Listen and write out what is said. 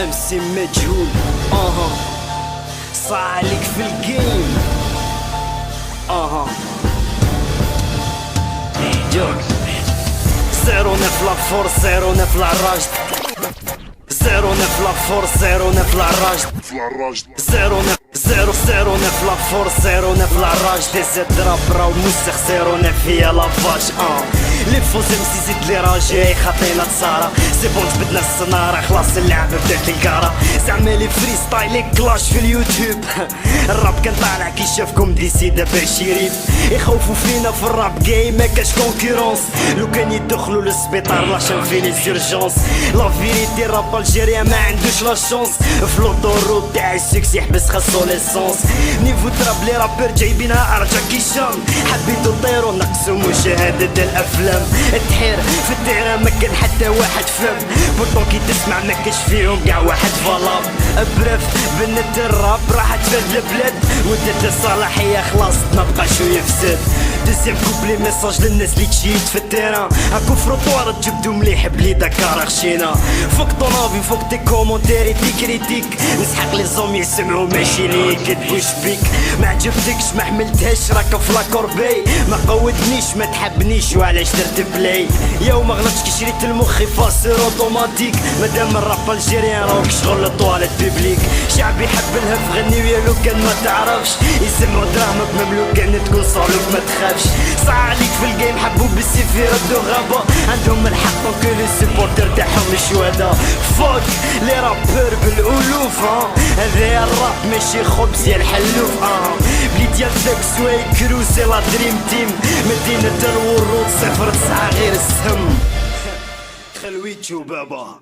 امسي مجهول صعليك في الجيم زيرو نف لا فور زيرو نف لا راجد زيرو نف لا فور زيرو نف لا راجد زيرو نف زيرو نف لا فور زيرو نف لا راجد زيد دراب راو موسخ زيرو نف هي لافاج لي فوز امسي زيد لي راجعي خاطينا تصارى سي بون جبدنا السنارة خلاص اللعبة بدات الكارة زعما لي فري ستايل كلاش في اليوتيوب الراب كان طالع كي شافكم ديسيدا باش يريب يخوفوا فينا في الراب جيم مكاش كونكورونس لو كان يدخلوا للسبيطار لاشان في لي زيرجونس لا فيريتي الراب الجيريان ما عندوش لا شونس في لوطورود تاع السكس يحبس خاصو ليسونس نيفو تراب لي رابر جايبينها ارجع كيشام حبيتو طيرو نقصو مشاهدة الافلام تحير في الدائرة ما كان حتى واحد فهم بورتون كي تسمع ما كاش فيهم كاع واحد فالاب بريف بنت الراب راحت فاد البلاد ودات الصلاحية خلاص نبقى شوية فساد دوزيام كوبلي ميساج للناس اللي تشيت في التيران هاكو فروطوار تجبدو مليح بلي داكار خشينا فوق طونافي فوق تي كومونتيري تي كريتيك نسحق لي زوم يسمعو ماشي ليك تبوش بيك ما عجبتكش ما حملتهاش راك في لاكوربي ما قودنيش ما تحبنيش وعلاش درت بلاي يا وما غلطش كي شريت المخي فاسر اوتوماتيك مادام الراب الجيريان راك شغل الطواليت بيبليك شعب يحب الهف غني ويا لو كان ما تعرفش يسمعو دراهمك ميم لو كان تكون صالوك ما تخافش صح عليك في الجيم حبوا بالسيف يردو غابة عندهم الحق كل السبورتر تاعهم الشهدا فوك لي رابور بالالوف هذا الراب ماشي خبز يا الحلوف بلي ديال فلكس ويكروسي لا دريم تيم مدينة الورود 09 غير السهم خلويتشو بابا